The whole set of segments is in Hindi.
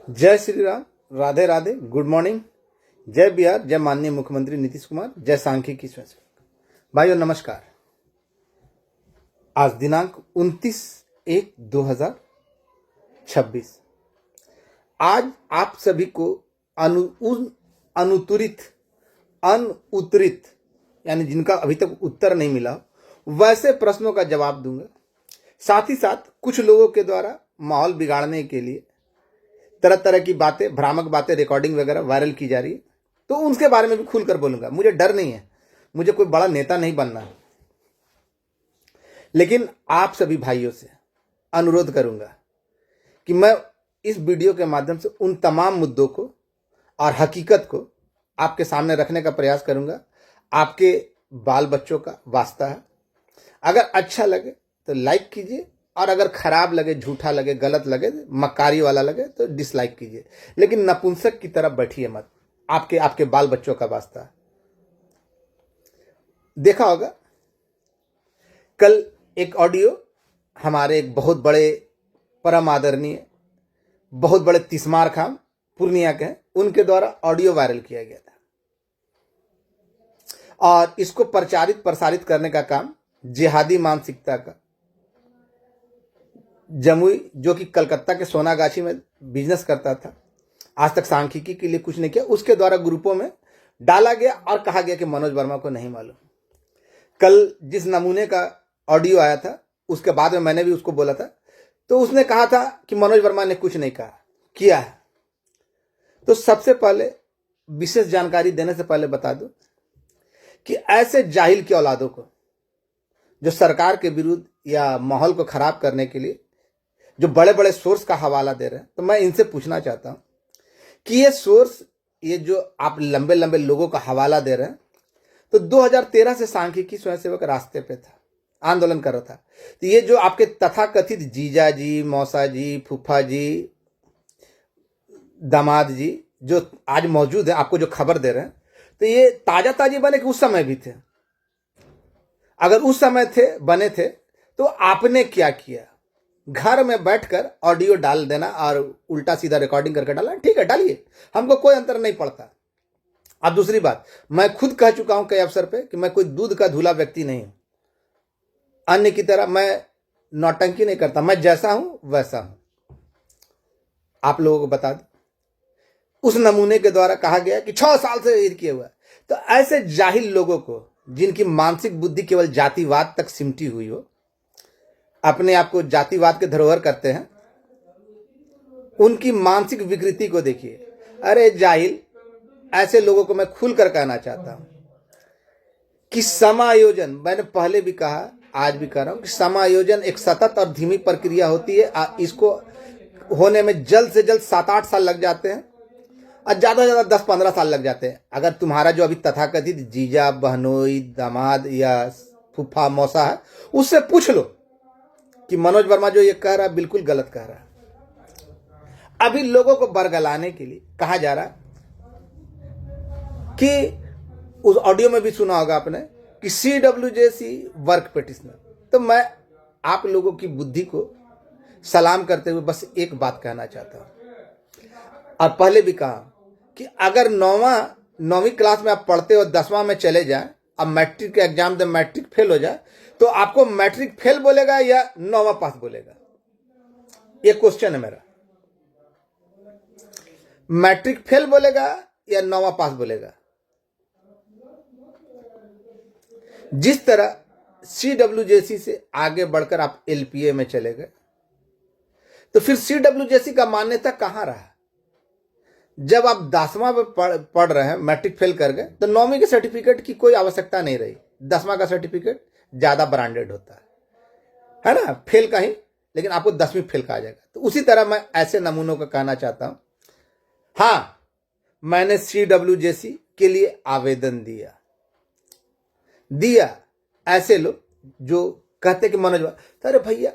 जय श्री राम, राधे राधे, गुड मॉर्निंग। जय बिहार, जय माननीय मुख्यमंत्री नीतीश कुमार, जय सांख्यिकी स्वयंसेवक। भाइयों नमस्कार। आज दिनांक 29/1/2026। आज आप सभी को अनुत्तरित यानी जिनका अभी तक उत्तर नहीं मिला वैसे प्रश्नों का जवाब दूंगा। साथ ही साथ कुछ लोगों के द्वारा माहौल बिगाड़ने के लिए तरह तरह की बातें, भ्रामक बातें, रिकॉर्डिंग वगैरह वायरल की जा रही है, तो उनके बारे में भी खुलकर बोलूंगा। मुझे डर नहीं है, मुझे कोई बड़ा नेता नहीं बनना है, लेकिन आप सभी भाइयों से अनुरोध करूंगा कि मैं इस वीडियो के माध्यम से उन तमाम मुद्दों को और हकीकत को आपके सामने रखने का प्रयास करूंगा। आपके बाल बच्चों का वास्ता है। अगर अच्छा लगे तो लाइक कीजिए, और अगर खराब लगे, झूठा लगे, गलत लगे, मक्कारी वाला लगे तो डिसलाइक कीजिए, लेकिन नपुंसक की तरफ बैठिए मत। आपके बाल बच्चों का वास्ता है। देखा होगा कल एक ऑडियो हमारे एक बहुत बड़े परम आदरणीय, बहुत बड़े तिस्मार खान पूर्णिया के हैं, उनके द्वारा ऑडियो वायरल किया गया था, और इसको प्रसारित करने का काम जिहादी मानसिकता का जमुई, जो कि कलकत्ता के सोनागाछी में बिजनेस करता था, आज तक सांख्यिकी के लिए कुछ नहीं किया, उसके द्वारा ग्रुपों में डाला गया और कहा गया कि मनोज वर्मा को नहीं मालूम। कल जिस नमूने का ऑडियो आया था उसके बाद में मैंने भी उसको बोला था, तो उसने कहा था कि मनोज वर्मा ने कुछ नहीं कहा, किया है। तो सबसे पहले विशेष जानकारी देने से पहले बता दूं कि ऐसे जाहिल की औलादों को जो सरकार के विरुद्ध या माहौल को खराब करने के लिए जो बड़े बड़े सोर्स का हवाला दे रहे हैं, तो मैं इनसे पूछना चाहता हूं कि ये सोर्स, ये जो आप लंबे लंबे लोगों का हवाला दे रहे हैं, तो 2013 से सांख्यिकी स्वयंसेवक रास्ते पे था, आंदोलन कर रहा था। तो ये जो आपके तथाकथित जीजा जी, मौसा जी, फूफा जी, दामाद जी जो आज मौजूद है, आपको जो खबर दे रहे हैं, तो ये ताजा ताजी बने कि उस समय भी थे? अगर उस समय बने थे तो आपने क्या किया? घर में बैठकर ऑडियो डाल देना और उल्टा सीधा रिकॉर्डिंग करके डालना, ठीक है, डालिए, हमको कोई अंतर नहीं पड़ता। अब दूसरी बात, मैं खुद कह चुका हूं कई अवसर पे कि मैं कोई दूध का धुला व्यक्ति नहीं हूं। अन्य की तरह मैं नौटंकी नहीं करता, मैं जैसा हूं वैसा हूं। आप लोगों को बता दें, उस नमूने के द्वारा कहा गया कि 6 साल से ये किया हुआ है। तो ऐसे जाहिल लोगों को, जिनकी मानसिक बुद्धि केवल जातिवाद तक सिमटी हुई हो, अपने आप को जातिवाद के धरोहर करते हैं, उनकी मानसिक विकृति को देखिए। अरे जाहिल, ऐसे लोगों को मैं खुलकर कहना चाहता हूं कि समायोजन, मैंने पहले भी कहा, आज भी कह रहा हूं कि समायोजन एक सतत और धीमी प्रक्रिया होती है। इसको होने में जल्द से जल्द 7-8 साल लग जाते हैं, और ज्यादा से ज्यादा 10-15 साल लग जाते हैं। अगर तुम्हारा जो अभी तथाकथित जीजा, बहनोई, दामाद या फूफा, मौसा है, उससे पूछ लो कि मनोज वर्मा जो ये कह रहा है बिल्कुल गलत कह रहा है। अभी लोगों को बरगलाने के लिए कहा जा रहा है कि उस ऑडियो में भी सुना होगा आपने कि CWJC वर्क पिटिशनर। तो मैं आप लोगों की बुद्धि को सलाम करते हुए बस एक बात कहना चाहता हूं, और पहले भी कहा कि अगर 9वीं क्लास में आप पढ़ते हो, 10वां में चले जाए, अब मैट्रिक के एग्जाम दे, मैट्रिक फेल हो जाए, तो आपको मैट्रिक फेल बोलेगा या 9वां पास बोलेगा? ये क्वेश्चन है मेरा। मैट्रिक फेल बोलेगा या 9वां पास बोलेगा? जिस तरह CWJC से आगे बढ़कर आप LPA में चले गए, तो फिर CWJC का मान्यता कहां रहा? जब आप 10वां में पढ़ रहे हैं, मैट्रिक फेल कर गए, तो 9वीं के सर्टिफिकेट की कोई आवश्यकता नहीं रही। 10वां का सर्टिफिकेट ज्यादा ब्रांडेड होता है ना, फेल का ही, लेकिन आपको 10वीं फेल का आ जाएगा। तो उसी तरह मैं ऐसे नमूनों का कहना चाहता हूं। हां, मैंने CWJC के लिए आवेदन दिया। ऐसे लोग जो कहते कि मनोज, अरे भैया,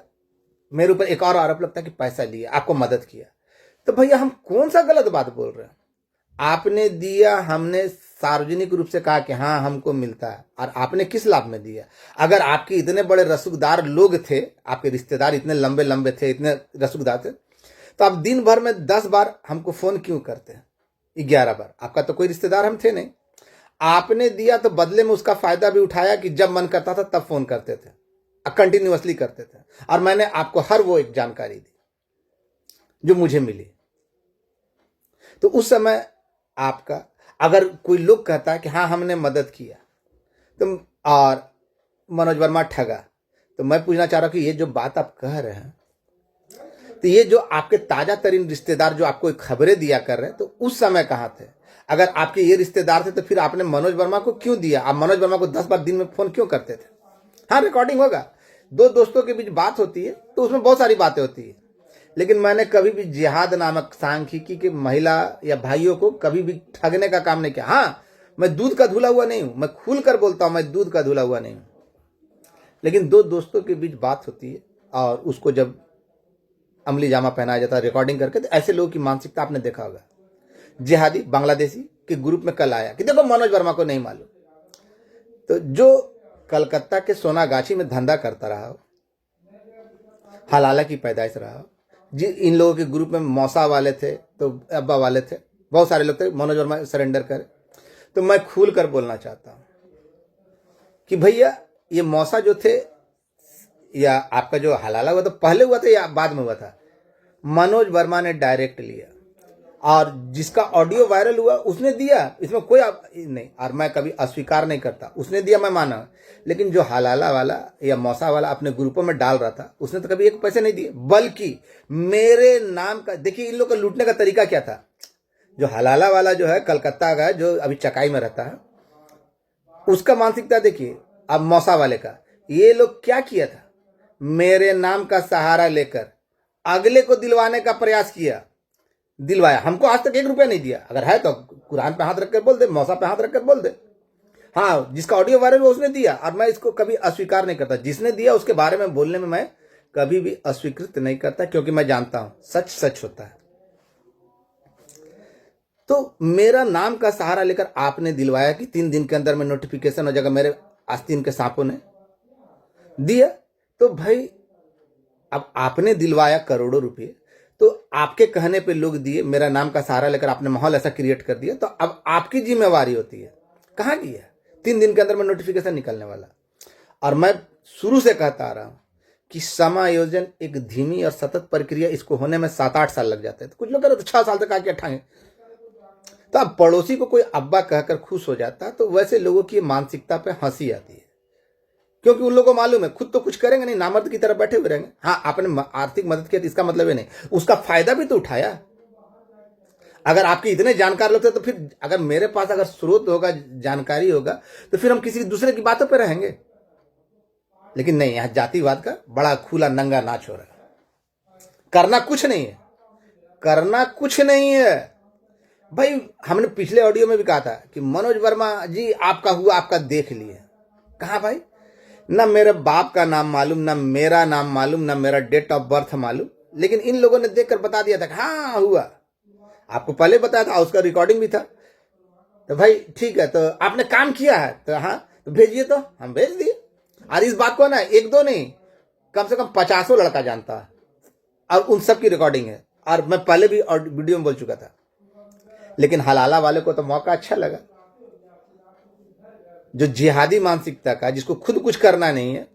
मेरे ऊपर एक और आरोप लगता है कि पैसा लिया, आपको मदद किया। तो भैया हम कौन सा गलत बात बोल रहे हैं? आपने दिया, हमने सार्वजनिक रूप से कहा कि हाँ हमको मिलता है, और आपने किस लाभ में दिया? अगर आपके इतने बड़े रसूखदार लोग थे, आपके रिश्तेदार इतने लंबे लंबे थे, इतने रसूखदार थे, तो आप दिन भर में 10 बार हमको फोन क्यों करते हैं? 11 बार। आपका तो कोई रिश्तेदार हम थे नहीं, आपने दिया तो बदले में उसका फायदा भी उठाया कि जब मन करता था तब फोन करते थे, कंटिन्यूअसली करते थे, और मैंने आपको हर वो एक जानकारी दी जो मुझे मिली। तो उस समय आपका, अगर कोई लोग कहता है कि हाँ हमने मदद किया तो और मनोज वर्मा ठगा, तो मैं पूछना चाह रहा हूं कि ये जो बात आप कह रहे हैं, तो ये जो आपके ताजा तरीन रिश्तेदार जो आपको खबरें दिया कर रहे हैं, तो उस समय कहां थे? अगर आपके ये रिश्तेदार थे तो फिर आपने मनोज वर्मा को क्यों दिया? आप मनोज वर्मा को 10 बार दिन में फोन क्यों करते थे? हाँ, रिकॉर्डिंग होगा, दो दोस्तों के बीच बात होती है तो उसमें बहुत सारी बातें होती है, लेकिन मैंने कभी भी जिहाद नामक सांख्यिकी के महिला या भाइयों को कभी भी ठगने का काम नहीं किया। हाँ, मैं दूध का धुला हुआ नहीं हूं, मैं खुल कर बोलता हूं, मैं दूध का धुला हुआ नहीं हूं, लेकिन दो दोस्तों के बीच बात होती है और उसको जब अमली जामा पहनाया जाता है रिकॉर्डिंग करके, तो ऐसे लोगों की मानसिकता आपने देखा होगा। जिहादी बांग्लादेशी के ग्रुप में कल आया कि देखो मनोज वर्मा को नहीं मालूम, तो जो कलकत्ता के सोनागाछी में धंधा करता रहा हो, हलाला की पैदाइश रहा हो, जी इन लोगों के ग्रुप में मौसा वाले थे तो अब्बा वाले थे, बहुत सारे लोग थे, मनोज वर्मा सरेंडर करे, तो मैं खुल कर बोलना चाहता हूं कि भैया ये मौसा जो थे या आपका जो हलाला हुआ तो पहले हुआ था या बाद में हुआ था? मनोज वर्मा ने डायरेक्ट लिया, और जिसका ऑडियो वायरल हुआ उसने दिया, इसमें कोई नहीं, और मैं कभी अस्वीकार नहीं करता, उसने दिया मैं माना, लेकिन जो हलाला वाला या मौसा वाला अपने ग्रुपों में डाल रहा था उसने तो कभी एक पैसे नहीं दिए, बल्कि मेरे नाम का, देखिए इन लोग का लूटने का तरीका क्या था। जो हलाला वाला जो है कलकत्ता का, जो अभी चकाई में रहता है, उसका मानसिकता देखिए। अब मौसा वाले का, ये लोग क्या किया था, मेरे नाम का सहारा लेकर अगले को दिलवाने का प्रयास किया, दिलवाया, हमको आज तक 1 रुपया नहीं दिया। अगर है तो कुरान पे हाथ रखकर बोल दे, मौसा पे हाथ रखकर बोल दे। हाँ, जिसका ऑडियो वायरल हुआ उसने दिया, और मैं इसको कभी अस्वीकार नहीं करता, जिसने दिया उसके बारे में बोलने में मैं कभी भी अस्वीकृत नहीं करता, क्योंकि मैं जानता हूं सच सच होता है। तो मेरा नाम का सहारा लेकर आपने दिलवाया कि 3 दिन के अंदर में नोटिफिकेशन हो जाएगा, मेरे आस्तीन के सांपों ने दिया, तो भाई अब आपने दिलवाया करोड़ों रुपए, तो आपके कहने पे लोग दिए, मेरा नाम का सहारा लेकर आपने माहौल ऐसा क्रिएट कर दिया, तो अब आपकी जिम्मेवारी होती है। कहां की है? 3 दिन के अंदर में नोटिफिकेशन निकलने वाला। और मैं शुरू से कहता आ रहा हूं कि समायोजन एक धीमी और सतत प्रक्रिया, इसको होने में 7-8 साल लग जाते हैं। तो कुछ लोग कह रहे तो 6 साल तक आके उठाएंगे। तो अब पड़ोसी को कोई अब्बा कहकर खुश हो जाता है, तो वैसे लोगों की मानसिकता पे हंसी आती है, क्योंकि उन लोगों को मालूम है खुद तो कुछ करेंगे नहीं, नामर्द की तरह बैठे हुए रहेंगे। हाँ, आपने आर्थिक मदद किया तो इसका मतलब है नहीं, उसका फायदा भी तो उठाया। अगर आपके इतने जानकार लोग थे तो फिर अगर मेरे पास अगर स्रोत होगा, जानकारी होगा, तो फिर हम किसी दूसरे की बातों पर रहेंगे। लेकिन नहीं, यहां जातिवाद का बड़ा खुला नंगा नाच हो रहा है। करना कुछ नहीं है, करना कुछ नहीं है भाई। हमने पिछले ऑडियो में भी कहा था कि मनोज वर्मा जी आपका हुआ, आपका देख लिए। कहा भाई? ना मेरे बाप का नाम मालूम, ना मेरा नाम मालूम, ना मेरा डेट ऑफ बर्थ मालूम, लेकिन इन लोगों ने देखकर बता दिया था कि हाँ हुआ। आपको पहले बताया था, उसका रिकॉर्डिंग भी था। तो भाई ठीक है, तो आपने काम किया है तो हाँ, तो भेजिए, तो हम भेज दिए। और इस बात को ना 1-2 नहीं, कम से कम 50 लड़का जानता है, और उन सब की रिकॉर्डिंग है। और मैं पहले भी वीडियो में बोल चुका था, लेकिन हलाला वाले को तो मौका अच्छा लगा, जो जिहादी मानसिकता का, जिसको खुद कुछ करना नहीं है।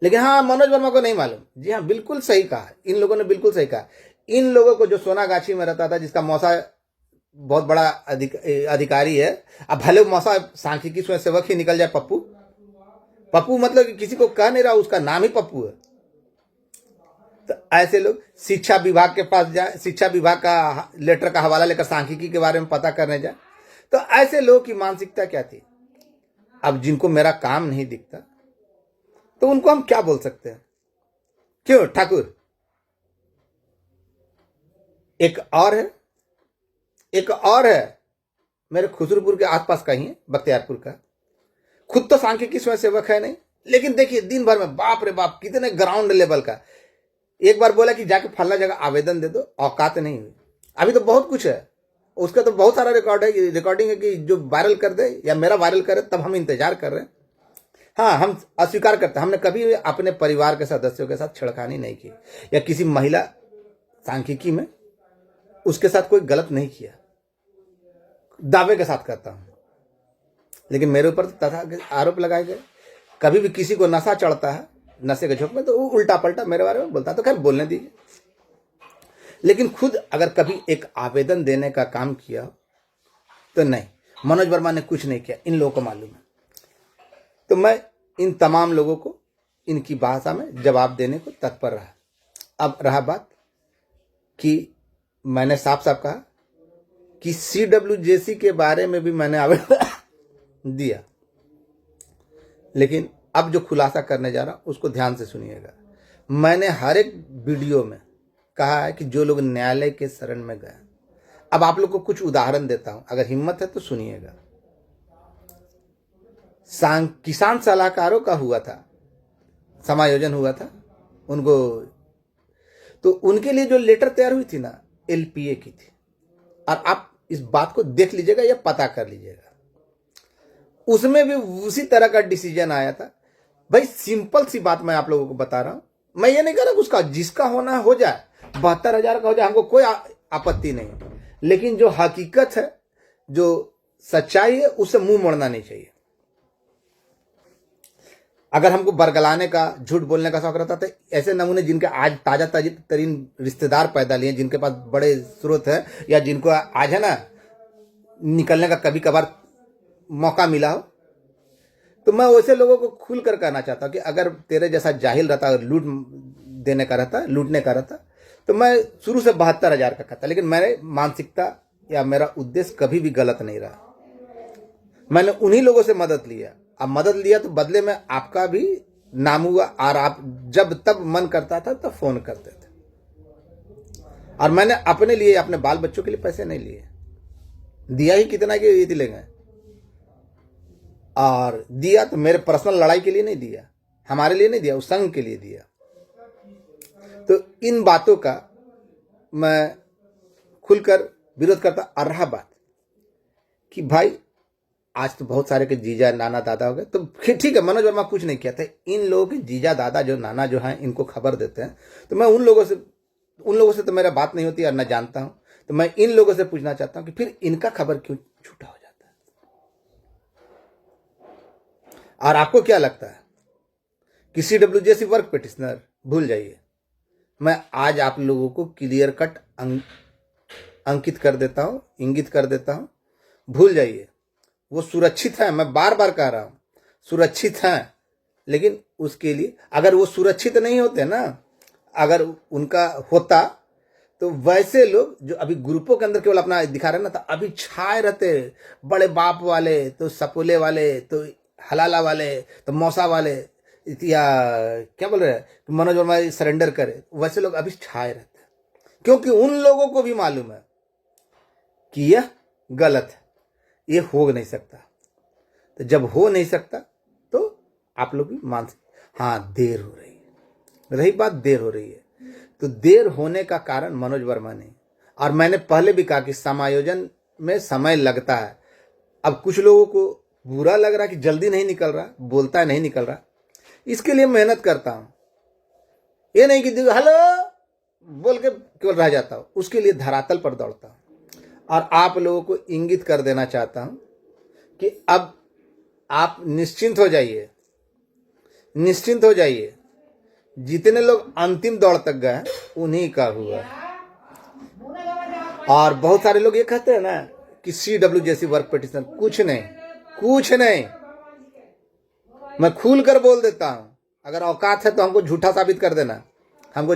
लेकिन हाँ, मनोज वर्मा को नहीं मालूम। जी हाँ, बिल्कुल सही कहा, इन लोगों ने बिल्कुल सही कहा। इन लोगों को, जो सोनागाछी में रहता था, जिसका मौसा बहुत बड़ा अधिकारी है, अब भले मौसा सांख्यिकी स्वयं सेवक ही निकल जाए, पप्पू मतलब कि किसी को कह नहीं रहा, उसका नाम ही पप्पू है। तो ऐसे लोग शिक्षा विभाग के पास जाए, शिक्षा विभाग का लेटर का हवाला लेकर सांख्यिकी के बारे में पता करने जाए, तो ऐसे लोगों की मानसिकता क्या थी। अब जिनको मेरा काम नहीं दिखता, तो उनको हम क्या बोल सकते हैं? क्यों ठाकुर? एक और है मेरे खुसरूपुर के आसपास का ही है, बख्तियारपुर का। खुद तो सांख्यिकी स्वयं सेवक है नहीं, लेकिन देखिए दिन भर में बाप रे बाप कितने ग्राउंड लेवल का। एक बार बोला कि जाके फलना जगह आवेदन दे दो, औकात नहीं हुई। अभी तो बहुत कुछ है, उसका तो बहुत सारा रिकॉर्डिंग है कि जो वायरल कर दे या मेरा वायरल करे, तब हम इंतजार कर रहे हैं। हाँ, हम अस्वीकार करते हैं, हमने कभी अपने परिवार के सदस्यों के साथ छेड़खानी नहीं की, या किसी महिला सांख्यिकी में उसके साथ कोई गलत नहीं किया, दावे के साथ कहता हूं। लेकिन मेरे ऊपर तथा आरोप लगाए गए। कभी भी किसी को नशा चढ़ता है, नशे के झोंक में, तो वो उल्टा पलटा मेरे बारे में बोलता है, तो खैर बोलने दीजिए। लेकिन खुद अगर कभी एक आवेदन देने का काम किया तो नहीं, मनोज वर्मा ने कुछ नहीं किया, इन लोगों को मालूम है। तो मैं इन तमाम लोगों को इनकी भाषा में जवाब देने को तत्पर रहा। अब रहा बात कि मैंने साफ साफ कहा कि CWJC के बारे में भी मैंने आवेदन दिया, लेकिन अब जो खुलासा करने जा रहा हूं उसको ध्यान से सुनिएगा। मैंने हर एक वीडियो में कहा है कि जो लोग न्यायालय के शरण में गए, अब आप लोग को कुछ उदाहरण देता हूं, अगर हिम्मत है तो सुनिएगा। किसान सलाहकारों का हुआ था, समायोजन हुआ था उनको, तो उनके लिए जो लेटर तैयार हुई थी ना, LPA की थी। और आप इस बात को देख लीजिएगा या पता कर लीजिएगा, उसमें भी उसी तरह का डिसीजन आया था। भाई सिंपल सी बात मैं आप लोगों को बता रहा हूं, मैं ये नहीं कह रहा उसका जिसका होना हो जाए, 72,000 का हो जाए, हमको कोई आपत्ति नहीं, लेकिन जो हकीकत है, जो सच्चाई है, उससे मुंह मोड़ना नहीं चाहिए। अगर हमको बरगलाने का, झूठ बोलने का शौक रहता, तो ऐसे नमूने जिनके आज ताजा तरीन रिश्तेदार पैदा लिए, जिनके पास बड़े स्रोत है, या जिनको आज है ना निकलने का कभी कभार मौका मिला हो, तो मैं वैसे लोगों को खुल कर कहना चाहता हूं कि अगर तेरे जैसा जाहिल रहता, अगर लूटने का रहता, तो मैं शुरू से 72,000 का कहता। लेकिन मेरे मानसिकता या मेरा उद्देश्य कभी भी गलत नहीं रहा। मैंने उन्हीं लोगों से मदद लिया। अब मदद लिया तो बदले में आपका भी नाम हुआ, और आप जब तब मन करता था तब फोन करते थे। और मैंने अपने लिए, अपने बाल बच्चों के लिए पैसे नहीं लिए, दिया ही कितना कि ये लेंगे, और दिया तो मेरे पर्सनल लड़ाई के लिए नहीं दिया, हमारे लिए नहीं दिया, उस संघ के लिए दिया। तो इन बातों का मैं खुलकर विरोध करता। और रहा बात कि भाई आज तो बहुत सारे के जीजा नाना दादा हो गए, तो ठीक है, मनोज वर्मा कुछ नहीं किया था। इन लोगों के जीजा दादा जो नाना जो हैं, इनको खबर देते हैं, तो मैं उन लोगों से तो मेरा बात नहीं होती और न जानता हूं। तो मैं इन लोगों से पूछना चाहता हूं कि फिर इनका खबर क्यों छूटा हो जाता है? और आपको क्या लगता है कि CWJC वर्क पिटिशनर भूल जाइए। मैं आज आप लोगों को क्लियर कट अंकित कर देता हूं, इंगित कर देता हूं, भूल जाइए। वो सुरक्षित है, मैं बार बार कह रहा हूं, सुरक्षित है। लेकिन उसके लिए अगर वो सुरक्षित नहीं होते ना, अगर उनका होता, तो वैसे लोग जो अभी ग्रुपों के अंदर केवल अपना दिखा रहे ना, तो अभी छाए रहते, बड़े बाप वाले, तो सपोले वाले, तो हलाला वाले, तो मौसा वाले, या क्या बोल रहे हैं, मनोज वर्मा सरेंडर करे, वैसे लोग अभी छाए रहते हैं। क्योंकि उन लोगों को भी मालूम है कि यह गलत है, ये हो नहीं सकता। तो जब हो नहीं सकता तो आप लोग भी मान सकते। हाँ, देर हो रही है, रही बात देर हो रही है, तो देर होने का कारण मनोज वर्मा ने, और मैंने पहले भी कहा कि समायोजन में समय लगता है। अब कुछ लोगों को बुरा लग रहा है कि जल्दी नहीं निकल रहा, बोलता है नहीं निकल रहा, इसके लिए मेहनत करता हूं। ये नहीं कि हेलो बोल के केवल रह जाता हूं, उसके लिए धरातल पर दौड़ता हूं। और आप लोगों को इंगित कर देना चाहता हूं कि अब आप निश्चिंत हो जाइए, निश्चिंत हो जाइए। जितने लोग अंतिम दौड़ तक गए उन्हीं का हुआ। और बहुत सारे लोग ये कहते हैं ना कि CWJC वर्क पिटिशनर, कुछ नहीं, कुछ नहीं। मैं खुल कर बोल देता हूं, अगर औकात है तो हमको झूठा साबित कर देना। हमको,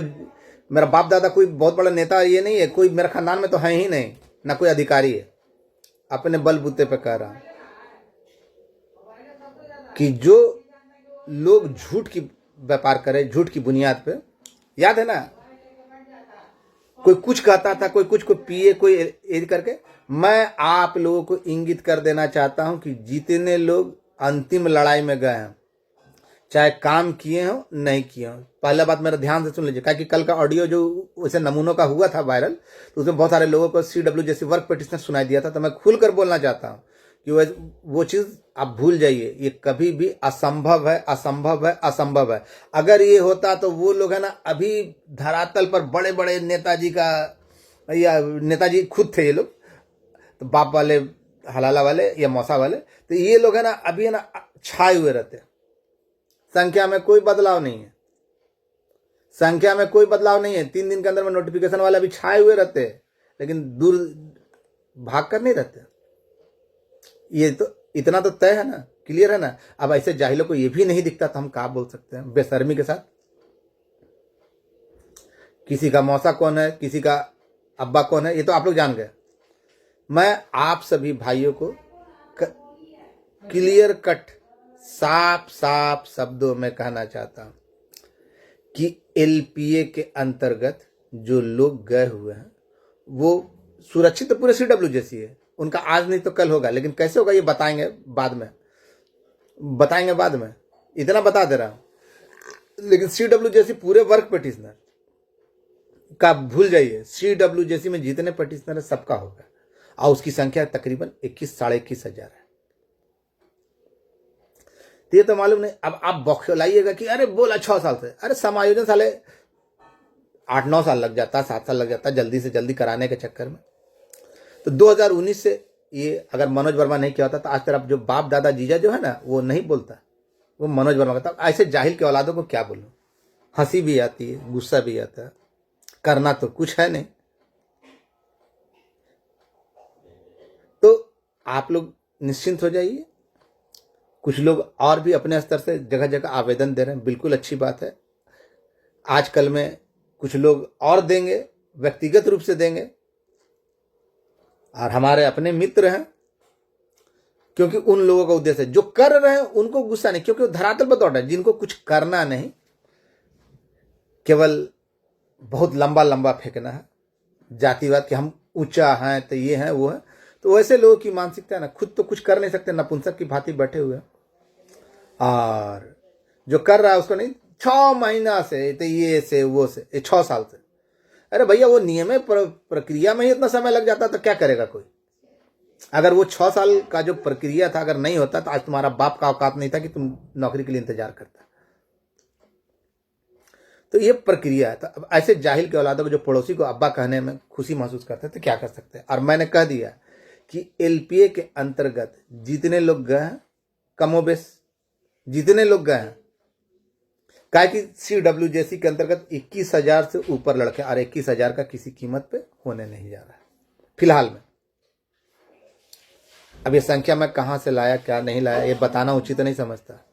मेरा बाप दादा कोई बहुत बड़ा नेता ये नहीं है, कोई मेरा खानदान में तो है ही नहीं, ना कोई अधिकारी है। अपने बलबूते पे कह रहा हूं कि जो लोग झूठ की व्यापार करे, झूठ की बुनियाद पे, याद है ना, कोई कुछ कहता था, कोई कुछ को पिए, कोई ये करके। मैं आप लोगों को इंगित कर देना चाहता हूं कि जितने लोग अंतिम लड़ाई में गए हैं, चाहे काम किए हो नहीं किए हो, पहला बात मेरा ध्यान से सुन लीजिए, क्योंकि कल का ऑडियो जो वैसे नमूनों का हुआ था वायरल, तो उसमें बहुत सारे लोगों को CWJC वर्क पिटिशनर सुनाई दिया था। तो मैं खुलकर बोलना चाहता हूं कि वो चीज़ आप भूल जाइए, ये कभी भी असंभव है, असंभव है, असंभव है। अगर ये होता तो वो लोग है ना अभी धरातल पर बड़े बड़े नेताजी का, या नेताजी खुद थे ये लोग, तो बाप वाले, हलाला वाले या मौसा वाले, तो ये लोग है ना अभी है ना छाए हुए रहते। संख्या में कोई बदलाव नहीं है, संख्या में कोई बदलाव नहीं है। 3 दिन के अंदर में नोटिफिकेशन वाले अभी छाए हुए रहते हैं, लेकिन दूर भाग कर नहीं रहते। ये तो इतना तो तय है ना, क्लियर है ना। अब ऐसे जाहिलों को ये भी नहीं दिखता तो हम क्या बोल सकते हैं बेशर्मी के साथ। किसी का मौसा कौन है, किसी का अब्बा कौन है, ये तो आप लोग जान गए। मैं आप सभी भाइयों को क्लियर कट, साफ साफ शब्दों में कहना चाहता हूं कि एलपीए के अंतर्गत जो लोग गए हुए हैं वो सुरक्षित तो पूरे सीडब्ल्यू जैसी है। उनका आज नहीं तो कल होगा, लेकिन कैसे होगा ये बताएंगे बाद में, बताएंगे बाद में, इतना बता दे रहा हूं। लेकिन सीडब्ल्यू जैसी पूरे वर्क पिटिशनर का भूल जाइए, सीडब्ल्यू जैसी में जितने पिटिशनर है सबका होगा, और उसकी संख्या तकरीबन 21 साढ़े 21 हजार है। तो ये तो मालूम नहीं। अब आप बौखलाइएगा कि अरे बोला 6 साल से, अरे समायोजन साले 8-9 साल लग जाता, 7 साल लग जाता जल्दी से जल्दी कराने के चक्कर में। तो 2019 से ये अगर मनोज वर्मा नहीं किया होता तो आज तरफ जो बाप दादा जीजा जो है ना वो नहीं बोलता, वो मनोज वर्मा कहता। ऐसे जाहिल के औलादों को क्या बोलूं, हंसी भी आती है, गुस्सा भी आता है, करना तो कुछ है नहीं। तो आप लोग निश्चिंत हो जाइए। कुछ लोग और भी अपने स्तर से जगह जगह आवेदन दे रहे हैं, बिल्कुल अच्छी बात है। आजकल में कुछ लोग और देंगे, व्यक्तिगत रूप से देंगे, और हमारे अपने मित्र हैं, क्योंकि उन लोगों का उद्देश्य जो कर रहे हैं उनको गुस्सा नहीं, क्योंकि वो धरातल पर दौड़ रहे हैं। जिनको कुछ करना नहीं, केवल बहुत लंबा लंबा फेंकना है, जातिवाद कि हम ऊंचा हैं तो ये है वो है, तो वैसे लोगों की मानसिकता है ना, खुद तो कुछ कर नहीं सकते, नपुंसक की भांति बैठे हुए हैं। और जो कर रहा है उसको नहीं, 6 महीना से तो ये से वो से 6 साल से, अरे भैया वो नियम प्रक्रिया में ही इतना समय लग जाता तो क्या करेगा कोई। अगर वो 6 साल का जो प्रक्रिया था अगर नहीं होता तो आज तुम्हारा बाप का औकात नहीं था कि तुम नौकरी के लिए इंतजार करता। तो ये प्रक्रिया है। तो अब ऐसे जाहिल के औलादों को जो पड़ोसी को अब्बा कहने में खुशी महसूस करते हैं तो क्या कर सकते हैं। और मैंने कह दिया कि एलपीए के अंतर्गत जितने लोग गए हैं, कमोबेश जितने लोग गए हैं, क्या कि सीडब्ल्यूजेसी के अंतर्गत 21,000 से ऊपर लड़के, और 21,000 का किसी कीमत पे होने नहीं जा रहा है फिलहाल में। अब ये संख्या मैं कहां से लाया क्या नहीं लाया ये बताना उचित नहीं समझता।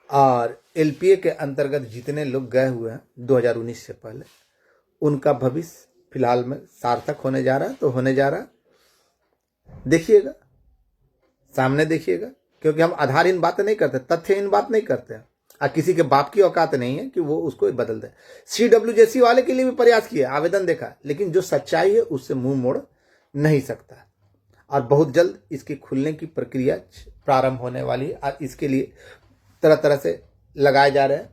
और एलपीए के अंतर्गत जितने लोग गए हुए हैं 2019 से पहले, उनका भविष्य फिलहाल में सार्थक होने जा रहा है, तो होने जा रहा। देखिएगा, सामने देखिएगा, क्योंकि हम आधारहीन बातें नहीं करते, तथ्यहीन बात नहीं करते हैं। और किसी के बाप की औकात नहीं है कि वो उसको बदल दे। सीडब्ल्यूजेसी वाले के लिए भी प्रयास किया, आवेदन देखा, लेकिन जो सच्चाई है उससे मुंह मोड़ नहीं सकता। और बहुत जल्द इसकी खुलने की प्रक्रिया प्रारंभ होने वाली है, और इसके लिए तरह तरह से लगाए जा रहे हैं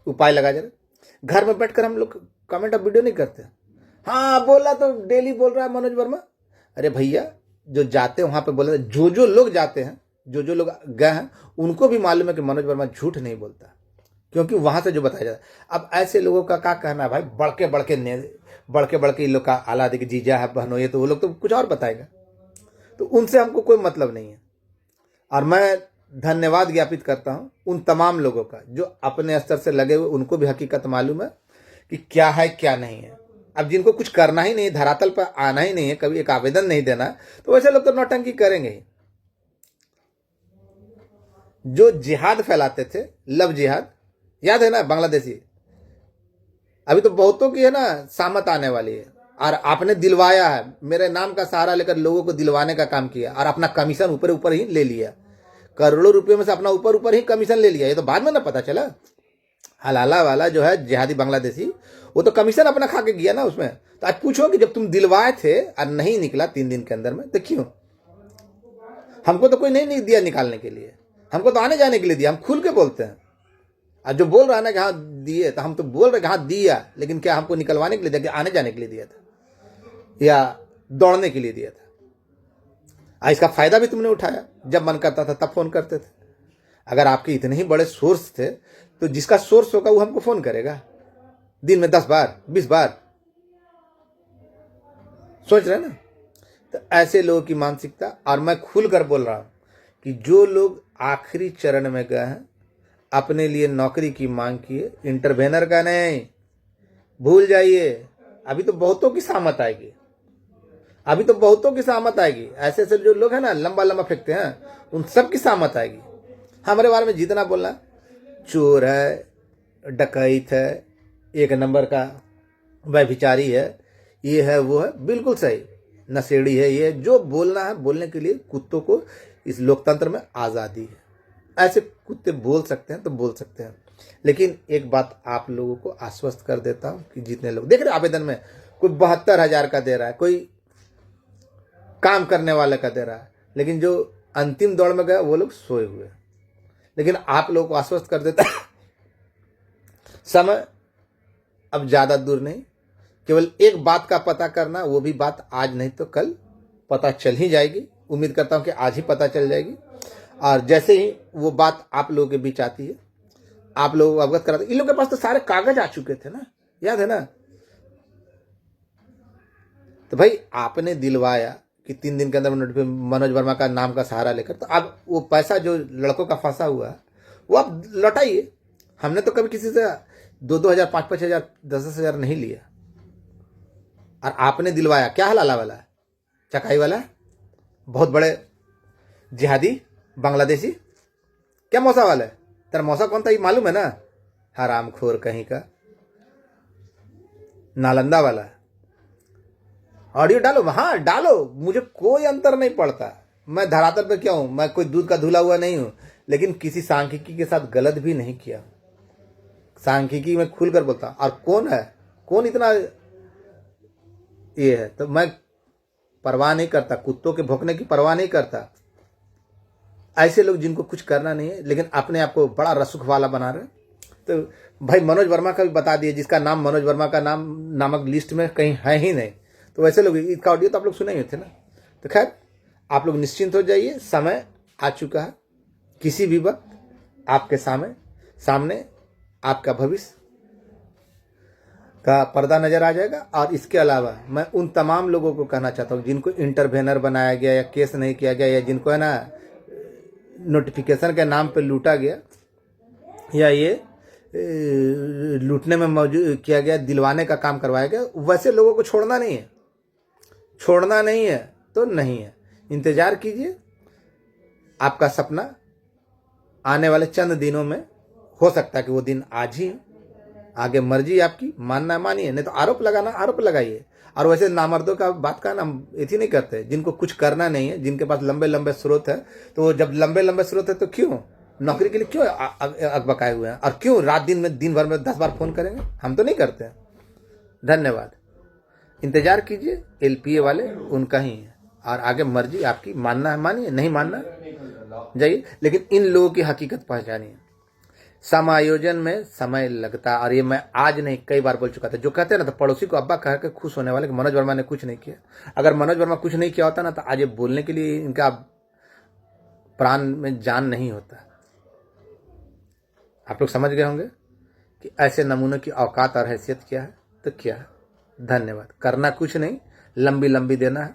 उपाय, लगाए जा रहे हैं। घर में बैठकर हम लोग कमेंट और वीडियो नहीं करते। हाँ बोला तो डेली बोल रहा है मनोज वर्मा। अरे भैया जो जाते हैं वहां पे बोले, जो लोग जाते हैं, जो लोग गए हैं, उनको भी मालूम है कि मनोज वर्मा झूठ नहीं बोलता, क्योंकि वहां से जो बताया जाता है। अब ऐसे लोगों का क्या कहना है भाई, बड़के इन लोग का आला देखिए, जीजा है, बहनों, ये तो वो लोग तो कुछ और बताएगा, तो उनसे हमको कोई मतलब नहीं है। और मैं धन्यवाद ज्ञापित करता हूं उन तमाम लोगों का जो अपने स्तर से लगे हुए, उनको भी हकीकत मालूम है कि क्या है क्या नहीं है। अब जिनको कुछ करना ही नहीं, धरातल पर आना ही नहीं है, कभी एक आवेदन नहीं देना, तो वैसे लोग तो नौटंकी करेंगे ही। जो जिहाद फैलाते थे, लव जिहाद, याद है ना, बांग्लादेशी, अभी तो बहुतों की है ना सामत आने वाली है। और आपने दिलवाया है, मेरे नाम का सहारा लेकर लोगों को दिलवाने का काम किया, और अपना कमीशन ऊपर ऊपर ही ले लिया, करोड़ों रुपए में से अपना ऊपर ऊपर ही कमीशन ले लिया। ये तो बाद में ना पता चला। हलाला वाला जो है जिहादी बांग्लादेशी, वो तो कमीशन अपना खा के गया ना उसमें। तो आज पूछो कि जब तुम दिलवाए थे और नहीं निकला 3 दिन के अंदर में, तो क्यों? हमको तो कोई नहीं दिया निकालने के लिए, हमको तो आने जाने के लिए दिया। हम खुल के बोलते हैं। और जो बोल रहा है ना कि हाँ दिए, तो हम तो बोल रहे कि हाँ दिया, लेकिन क्या हमको निकलवाने के लिए दिया, कि आने जाने के लिए दिया था, या दौड़ने के लिए दिया था? इसका फायदा भी तुमने उठाया, जब मन करता था तब फोन करते थे। अगर आपके इतने ही बड़े सोर्स थे तो जिसका सोर्स होगा वो हमको फोन करेगा दिन में 10 बार 20 बार। सोच रहे ना? तो ऐसे लोगों की मानसिकता, और मैं खुलकर बोल रहा हूं कि जो लोग आखिरी चरण में गए हैं, अपने लिए नौकरी की मांग किए, इंटरवेनर का नहीं, भूल जाइए। अभी तो बहुतों की सहमत आएगी, अभी तो बहुतों की सहमत आएगी। ऐसे ऐसे जो लोग हैं ना लंबा लंबा फेंकते हैं, उन सब की सहमत आएगी। हमारे बारे में जितना बोलना, चोर है, डकैत है, एक नंबर का व्यभिचारी है, ये है वो है, बिल्कुल सही, नशेड़ी है, ये जो बोलना है बोलने के लिए कुत्तों को इस लोकतंत्र में आज़ादी है। ऐसे कुत्ते बोल सकते हैं तो बोल सकते हैं। लेकिन एक बात आप लोगों को आश्वस्त कर देता हूं कि जितने लोग देख रहे आवेदन में, कोई 72,000 का दे रहा है, कोई काम करने वाले का दे रहा है, लेकिन जो अंतिम दौड़ में गए वो लोग सोए हुए। लेकिन आप लोगों को आश्वस्त कर देता है, समय अब ज्यादा दूर नहीं, केवल एक बात का पता करना, वो भी बात आज नहीं तो कल पता चल ही जाएगी। उम्मीद करता हूं कि आज ही पता चल जाएगी। और जैसे ही वो बात आप लोगों के बीच आती है, आप लोगों को अवगत कराते। इन लोगों के पास तो सारे कागज आ चुके थे ना, याद है ना? तो भाई आपने दिलवाया कि 3 दिन के अंदर मनोज वर्मा का नाम का सहारा लेकर, तो अब वो पैसा जो लड़कों का फंसा हुआ है वो आप लौटाइए। हमने तो कभी किसी से 2-2 हजार 5-5 हजार 10-10 हजार नहीं लिया, और आपने दिलवाया। क्या हलाला वाला है, चकाई वाला है, बहुत बड़े जिहादी बांग्लादेशी, क्या मौसा वाला है? तेरा मौसा कौन था ये मालूम है ना? हरामखोर कहीं का, नालंदा वाला है। ऑडियो डालो, हाँ डालो, मुझे कोई अंतर नहीं पड़ता। मैं धरातल पे क्या हूं, मैं कोई दूध का धुला हुआ नहीं हूं, लेकिन किसी सांख्यिकी के साथ गलत भी नहीं किया। सांख्यिकी में खुलकर बोलता। और कौन है, कौन इतना ये है, तो मैं परवाह नहीं करता, कुत्तों के भौंकने की परवाह नहीं करता। ऐसे लोग जिनको कुछ करना नहीं है लेकिन अपने आप को बड़ा रसूख वाला बना रहे, तो भाई मनोज वर्मा का भी बता दिए, जिसका नाम मनोज वर्मा का नाम नामक लिस्ट में कहीं है ही नहीं। तो वैसे लोग, इसका ऑडियो तो आप लोग सुने ही थे ना। तो खैर आप लोग निश्चिंत हो जाइए, समय आ चुका है। किसी भी वक्त आपके सामने आपका भविष्य का पर्दा नजर आ जाएगा। और इसके अलावा मैं उन तमाम लोगों को कहना चाहता हूँ जिनको इंटरवेनर बनाया गया या केस नहीं किया गया, या जिनको है ना नोटिफिकेशन के नाम पे लूटा गया, या ये लूटने में मौजूद किया गया, दिलवाने का काम करवाया गया, वैसे लोगों को छोड़ना नहीं है। छोड़ना नहीं है तो नहीं है, इंतजार कीजिए। आपका सपना आने वाले चंद दिनों में हो सकता है कि वो दिन आज ही हो। आगे मर्जी आपकी, मानना मानिए, नहीं तो आरोप लगाना आरोप लगाइए। और वैसे नामर्दों का बात का हम इतनी नहीं करते, जिनको कुछ करना नहीं है, जिनके पास लंबे लंबे स्रोत है, तो जब लंबे लंबे स्रोत है तो क्यों नौकरी के लिए क्यों अकबकाए हुए हैं, और क्यों रात दिन भर में 10 बार फोन करेंगे? हम तो नहीं करते हैं। धन्यवाद। इंतजार कीजिए, एलपीए वाले उनका ही है, और आगे मर्जी आपकी, मानना है मानिए, नहीं मानना जाइए, लेकिन इन लोगों की हकीकत पहचानिए। समायोजन में समय लगता है, और ये मैं आज नहीं कई बार बोल चुका था। जो कहते हैं ना, तो पड़ोसी को अब्बा कह के खुश होने वाले कि मनोज वर्मा ने कुछ नहीं किया। अगर मनोज वर्मा कुछ नहीं किया होता ना, तो आज ये बोलने के लिए इनका प्राण में जान नहीं होता। आप लोग समझ गए होंगे कि ऐसे नमूनों की औकात और हैसियत क्या है, तो क्या है। धन्यवाद। करना कुछ नहीं, लंबी लंबी देना है,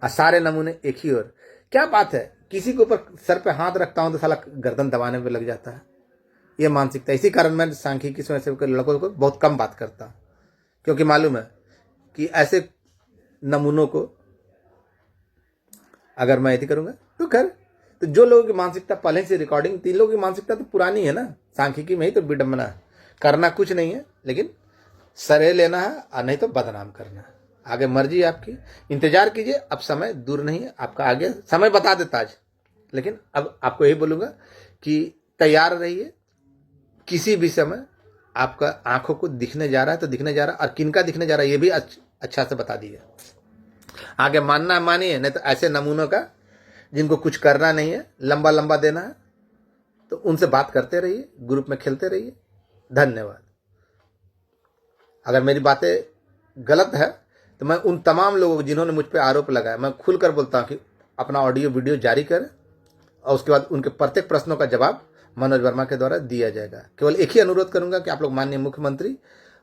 और सारे नमूने एक ही ओर। क्या बात है, किसी के ऊपर सर पे हाथ रखता हूं तो साला गर्दन दबाने में लग जाता है। ये मानसिकता, इसी कारण मैं सांख्यिकी से लड़कों को बहुत कम बात करता हूं, क्योंकि मालूम है कि ऐसे नमूनों को अगर मैं यदि करूंगा तो खैर, तो जो लोगों की मानसिकता पहले से रिकॉर्डिंग, 3 लोगों की मानसिकता तो पुरानी है ना। सांख्यिकी में ही तो विडंबना है। करना कुछ नहीं है, लेकिन सरे लेना है, और नहीं तो बदनाम करना है। आगे मर्जी आपकी, इंतजार कीजिए। अब समय दूर नहीं है आपका, आगे समय बता देता आज। लेकिन अब आपको यही बोलूंगा कि तैयार रहिए। किसी भी समय आपका आंखों को दिखने जा रहा है तो दिखने जा रहा है, और किनका दिखने जा रहा है ये भी अच्छा से बता दीजिए। आगे मानना मानिए, नहीं तो ऐसे नमूनों का जिनको कुछ करना नहीं है, लंबा लंबा देना है, तो उनसे बात करते रहिए, ग्रुप में खेलते रहिए। धन्यवाद। अगर मेरी बातें गलत है तो मैं उन तमाम लोगों को जिन्होंने मुझ पर आरोप लगाया, मैं खुलकर बोलता हूं कि अपना ऑडियो वीडियो जारी करें और उसके बाद उनके प्रत्येक प्रश्नों का जवाब मनोज वर्मा के द्वारा दिया जाएगा। केवल एक ही अनुरोध करूंगा कि आप लोग माननीय मुख्यमंत्री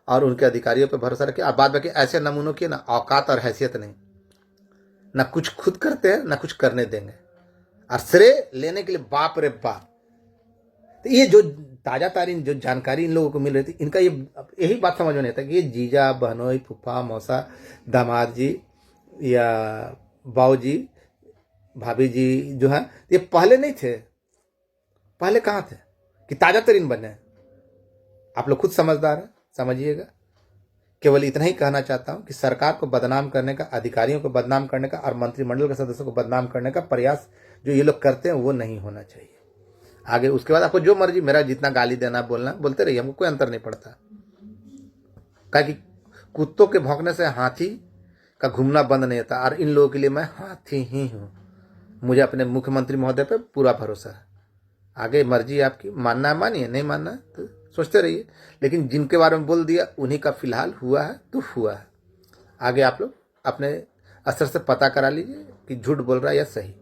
और उनके अधिकारियों पर भरोसा रखें और बाद बाकी ऐसे नमूनों की ना औकात और हैसियत नहीं, ना कुछ खुद करते हैं ना कुछ करने देंगे और श्रेय लेने के लिए बाप रे बाप। तो ये जो ताजा तारीन जो जानकारी इन लोगों को मिल रही थी, इनका ये यही बात समझ में नहीं आता कि ये जीजा बहनोई फूफा मौसा दामाद जी या बाऊ जी भाभी जी जो है ये पहले नहीं थे। पहले कहाँ थे कि ताजा तरीन बने? आप लोग खुद समझदार हैं, समझिएगा। केवल इतना ही कहना चाहता हूं कि सरकार को बदनाम करने का, अधिकारियों को बदनाम करने का और मंत्रिमंडल के सदस्यों को बदनाम करने का प्रयास जो ये लोग करते हैं वो नहीं होना चाहिए। आगे उसके बाद आपको जो मर्जी, मेरा जितना गाली देना बोलना बोलते रहिए, हमको कोई अंतर नहीं पड़ता। कहा कि कुत्तों के भौंकने से हाथी का घूमना बंद नहीं होता और इन लोगों के लिए मैं हाथी ही हूँ। मुझे अपने मुख्यमंत्री महोदय पर पूरा भरोसा है। आगे मर्जी आपकी, मानना है मानिए, नहीं मानना है तो सोचते रहिए, लेकिन जिनके बारे में बोल दिया उन्हीं का फिलहाल हुआ है तो हुआ है। आगे आप लोग अपने स्तर से पता करा लीजिए कि झूठ बोल रहा है या सही।